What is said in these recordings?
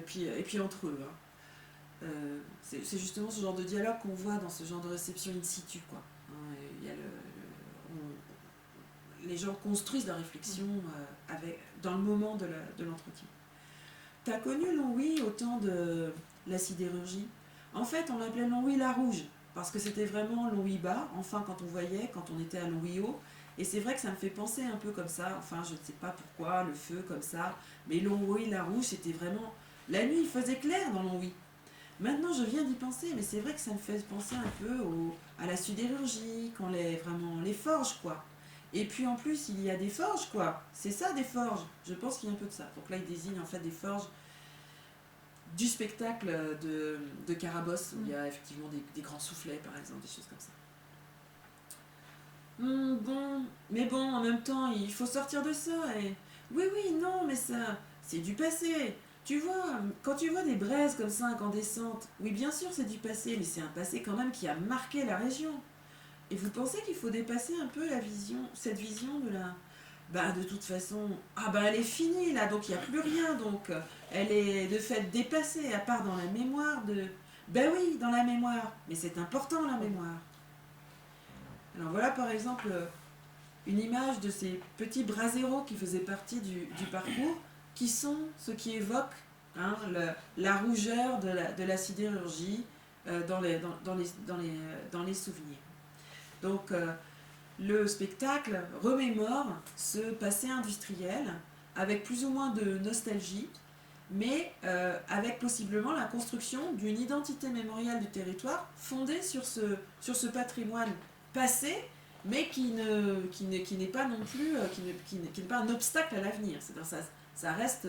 puis entre eux. Hein. C'est justement ce genre de dialogue qu'on voit dans ce genre de réception in situ, quoi. Hein, il y a les gens construisent la réflexion dans le moment de l'entretien. T'as connu Longwy au temps de la sidérurgie? En fait, on l'appelait Longwy la Rouge, parce que c'était vraiment Longwy bas, enfin quand on était à Longwy haut. Et c'est vrai que ça me fait penser un peu comme ça, enfin je ne sais pas pourquoi, le feu comme ça, mais Longwy la Rouge, c'était vraiment... La nuit, il faisait clair dans Longwy. Maintenant, je viens d'y penser, mais c'est vrai que ça me fait penser un peu à la sidérurgie, vraiment les forges, quoi. Et puis en plus, il y a des forges, quoi. C'est ça, des forges. Je pense qu'il y a un peu de ça. Donc là, il désigne en fait des forges du spectacle de Carabosse, où il y a effectivement des grands soufflets, par exemple, des choses comme ça. Bon, mais bon, en même temps, il faut sortir de ça. Et... Oui, oui, non, mais ça, c'est du passé. Tu vois, quand tu vois des braises comme ça incandescentes, oui, bien sûr, c'est du passé, mais c'est un passé quand même qui a marqué la région. Et vous pensez qu'il faut dépasser un peu cette vision de la... Bah, de toute façon, ah bah elle est finie là, donc il n'y a plus rien, donc elle est de fait dépassée, à part dans la mémoire de... Ben oui, dans la mémoire, mais c'est important la mémoire. Alors voilà par exemple une image de ces petits braseros qui faisaient partie du parcours, qui sont ce qui évoque hein, la rougeur de la sidérurgie dans les souvenirs. Donc le spectacle remémore ce passé industriel avec plus ou moins de nostalgie, mais avec possiblement la construction d'une identité mémorielle du territoire fondée sur ce patrimoine passé, mais qui n'est pas non plus, qui n'est pas un obstacle à l'avenir. C'est-à-dire ça reste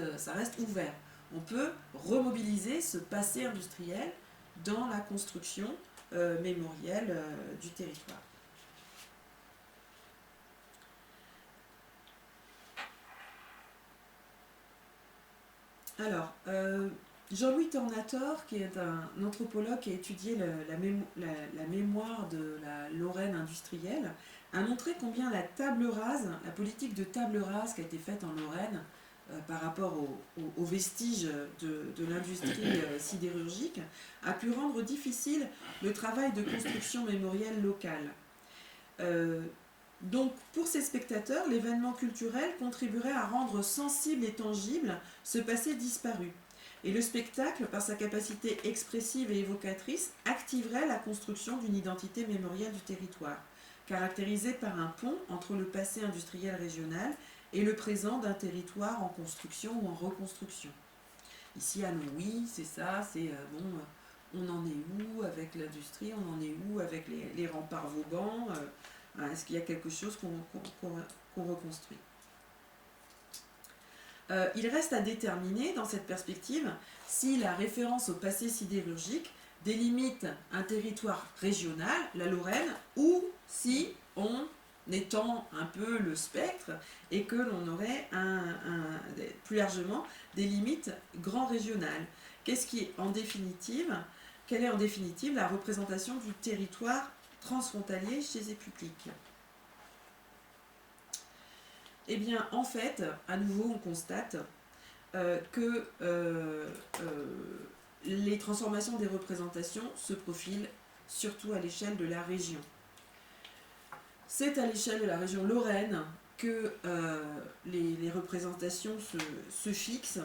ouvert. On peut remobiliser ce passé industriel dans la construction mémorielle du territoire. Alors, Jean-Louis Tornator, qui est un anthropologue qui a étudié la mémoire de la Lorraine industrielle, a montré combien la politique de table rase qui a été faite en Lorraine par rapport aux vestiges de l'industrie sidérurgique, a pu rendre difficile le travail de construction mémorielle locale. Donc, pour ces spectateurs, l'événement culturel contribuerait à rendre sensible et tangible ce passé disparu. Et le spectacle, par sa capacité expressive et évocatrice, activerait la construction d'une identité mémorielle du territoire, caractérisée par un pont entre le passé industriel régional et le présent d'un territoire en construction ou en reconstruction. Ici à Longwy, c'est ça, c'est on en est où avec l'industrie, on en est où avec les remparts Vauban est-ce qu'il y a quelque chose qu'on reconstruit? Il reste à déterminer, dans cette perspective, si la référence au passé sidérurgique délimite un territoire régional, la Lorraine, ou si on étend un peu le spectre et que l'on aurait plus largement des limites grand régionales. Quelle est en définitive la représentation du territoire transfrontalier chez les publics? Eh bien, en fait, à nouveau, on constate que les transformations des représentations se profilent surtout à l'échelle de la région. C'est à l'échelle de la région Lorraine que les représentations se fixent.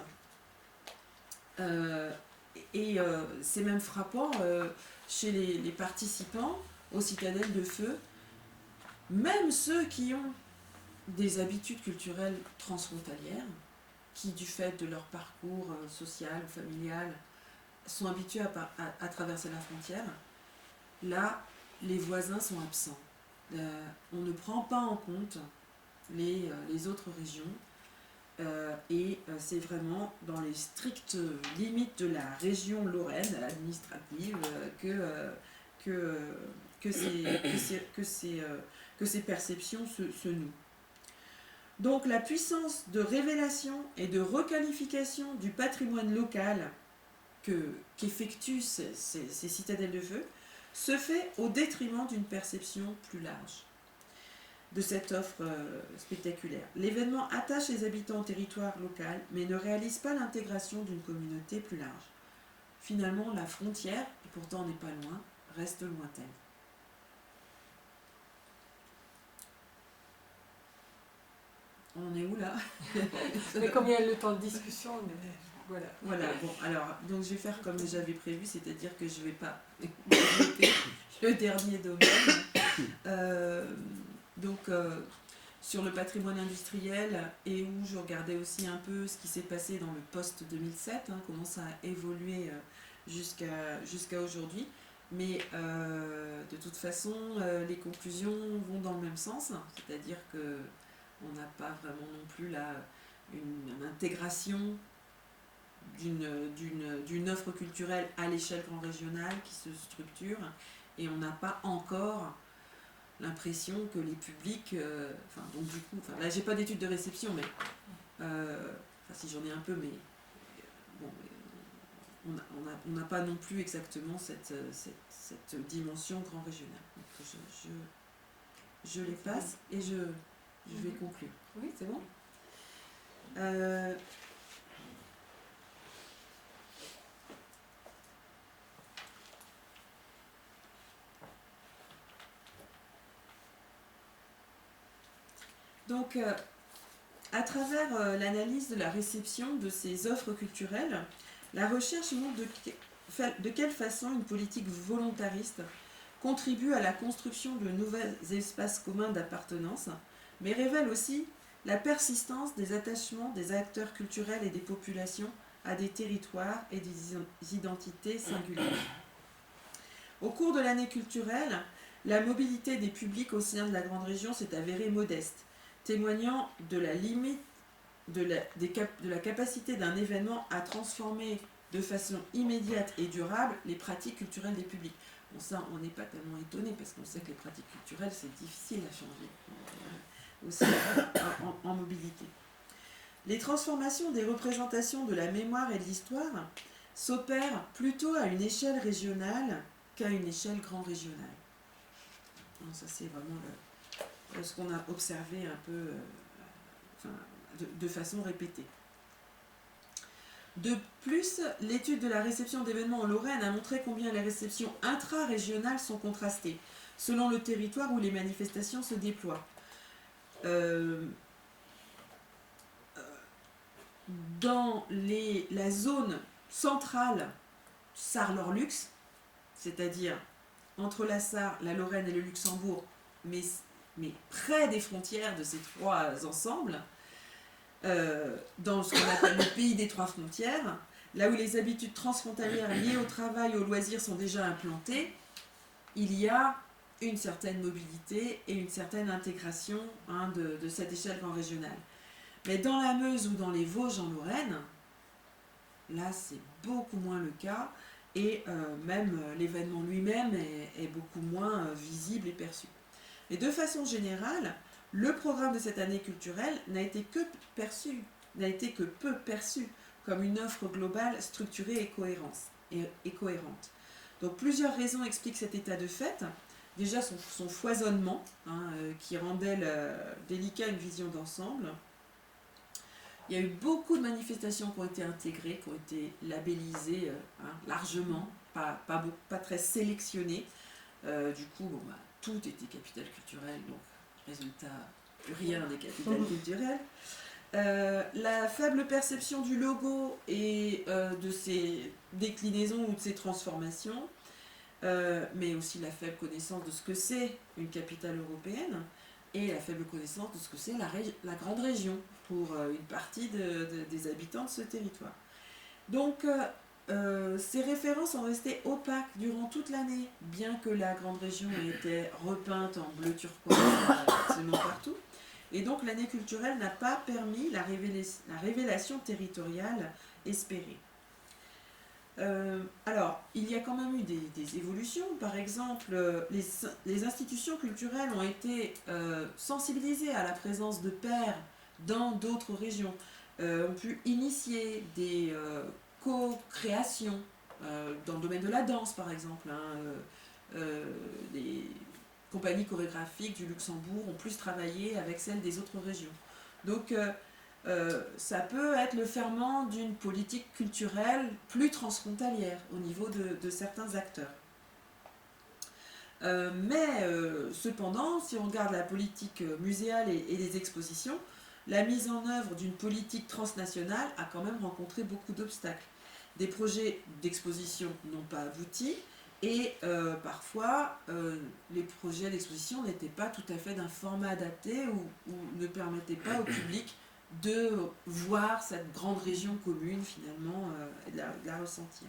C'est même frappant chez les participants aux citadelles de feu, même ceux qui ont des habitudes culturelles transfrontalières, qui du fait de leur parcours social ou familial sont habitués à traverser la frontière, là les voisins sont absents. On ne prend pas en compte les autres régions et c'est vraiment dans les strictes limites de la région lorraine administrative que ces perceptions se nouent. Donc la puissance de révélation et de requalification du patrimoine local qu'effectuent ces citadelles de feu se fait au détriment d'une perception plus large. de cette offre spectaculaire. L'événement attache les habitants au territoire local, mais ne réalise pas l'intégration d'une communauté plus large. Finalement, la frontière, qui pourtant n'est pas loin, reste lointaine. On est où là? Mais comme il y a le temps de discussion, voilà. Voilà, bon, alors, donc je vais faire comme j'avais prévu, c'est-à-dire que je ne vais pas développer le dernier domaine. Sur le patrimoine industriel, et où je regardais aussi un peu ce qui s'est passé dans le post-2007, comment ça a évolué jusqu'à aujourd'hui. Mais de toute façon, les conclusions vont dans le même sens, c'est-à-dire qu'on n'a pas vraiment non plus là une intégration d'une offre culturelle à l'échelle grand régionale qui se structure, et on n'a pas encore l'impression que les publics, donc du coup, là j'ai pas d'études de réception, mais si j'en ai un peu, mais bon, on n'a pas non plus exactement cette dimension grand régionale. Donc je les passe et je vais conclure. Oui, c'est bon. Donc, à travers l'analyse de la réception de ces offres culturelles, la recherche montre de quelle façon une politique volontariste contribue à la construction de nouveaux espaces communs d'appartenance, mais révèle aussi la persistance des attachements des acteurs culturels et des populations à des territoires et des identités singulières. Au cours de l'année culturelle, la mobilité des publics au sein de la grande région s'est avérée modeste, témoignant de la limite de la capacité d'un événement à transformer de façon immédiate et durable les pratiques culturelles des publics. Bon, ça, on n'est pas tellement étonné parce qu'on sait que les pratiques culturelles, c'est difficile à changer, aussi en mobilité. Les transformations des représentations de la mémoire et de l'histoire s'opèrent plutôt à une échelle régionale qu'à une échelle grand régionale. Donc ça, c'est vraiment ce qu'on a observé un peu de façon répétée. De plus, l'étude de la réception d'événements en Lorraine a montré combien les réceptions intra-régionales sont contrastées, selon le territoire où les manifestations se déploient. Dans la zone centrale Sarre-Lorlux, c'est-à-dire entre la Sarre, la Lorraine et le Luxembourg, mais près des frontières de ces trois ensembles, dans ce qu'on appelle le pays des trois frontières, là où les habitudes transfrontalières liées au travail et aux loisirs sont déjà implantées, il y a une certaine mobilité et une certaine intégration de cette échelle grand régionale. Mais dans la Meuse ou dans les Vosges en Lorraine, là c'est beaucoup moins le cas, et même l'événement lui-même est beaucoup moins visible et perçu. Et de façon générale, le programme de cette année culturelle n'a été que peu perçu comme une offre globale structurée et cohérente. Donc plusieurs raisons expliquent cet état de fait. Déjà son foisonnement, qui rendait délicat une vision d'ensemble. Il y a eu beaucoup de manifestations qui ont été intégrées, qui ont été labellisées largement, pas très sélectionnées. Du coup, tout était capital culturel, donc résultat, plus rien n'est capital culturel. La faible perception du logo et de ses déclinaisons ou de ses transformations, mais aussi la faible connaissance de ce que c'est une capitale européenne et la faible connaissance de ce que c'est la grande région pour une partie des habitants de ce territoire. Donc, ces références sont restées opaques durant toute l'année, bien que la grande région ait été repeinte en bleu turquoise absolument partout. Et donc l'année culturelle n'a pas permis la révélation territoriale espérée. Alors, il y a quand même eu des évolutions. Par exemple, les institutions culturelles ont été sensibilisées à la présence de pairs dans d'autres régions, ont pu initier des co-créations dans le domaine de la danse, par exemple. compagnies chorégraphiques du Luxembourg ont plus travaillé avec celles des autres régions. Donc ça peut être le ferment d'une politique culturelle plus transfrontalière au niveau de certains acteurs. Cependant, si on regarde la politique muséale et les expositions, la mise en œuvre d'une politique transnationale a quand même rencontré beaucoup d'obstacles. Des projets d'exposition n'ont pas abouti et parfois les projets d'exposition n'étaient pas tout à fait d'un format adapté ou ne permettaient pas au public de voir cette grande région commune finalement et de la ressentir.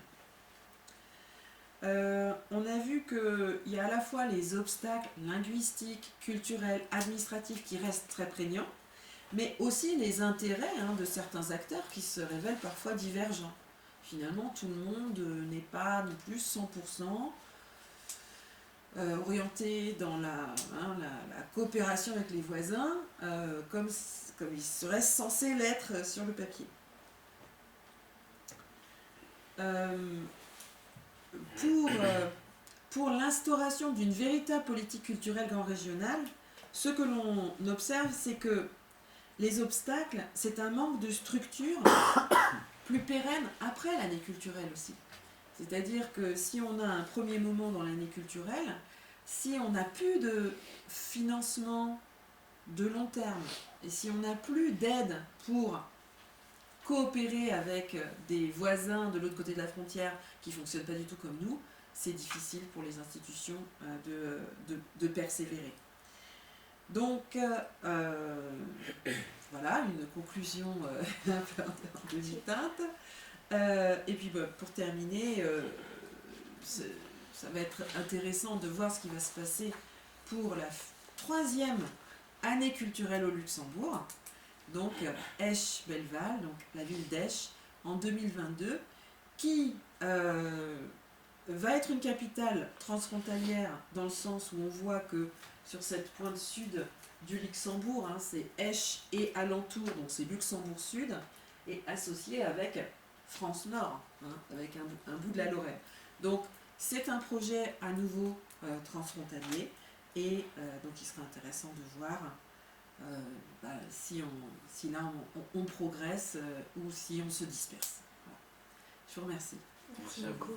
On a vu qu'il y a à la fois les obstacles linguistiques, culturels, administratifs qui restent très prégnants, mais aussi les intérêts de certains acteurs qui se révèlent parfois divergents. Finalement, tout le monde n'est pas non plus 100% orienté dans la coopération avec les voisins, comme il serait censé l'être sur le papier. Pour l'instauration d'une véritable politique culturelle grand régionale, ce que l'on observe, c'est que les obstacles, c'est un manque de structure plus pérenne après l'année culturelle aussi. C'est-à-dire que si on a un premier moment dans l'année culturelle, si on n'a plus de financement de long terme, et si on n'a plus d'aide pour coopérer avec des voisins de l'autre côté de la frontière qui ne fonctionnent pas du tout comme nous, c'est difficile pour les institutions de persévérer. Donc, voilà, une conclusion un peu en demi-teinte. Et puis, pour terminer, ça va être intéressant de voir ce qui va se passer pour la 3e année culturelle au Luxembourg. Donc Esch-Bellewalle, donc la ville d'Esch, en 2022, qui va être une capitale transfrontalière dans le sens où on voit que sur cette pointe sud du Luxembourg, c'est Esch et alentour, donc c'est Luxembourg Sud, et associé avec France Nord, avec un bout de la Lorraine. Donc c'est un projet à nouveau transfrontalier, et donc il sera intéressant de voir si là on progresse ou si on se disperse. Voilà. Je vous remercie. Merci beaucoup.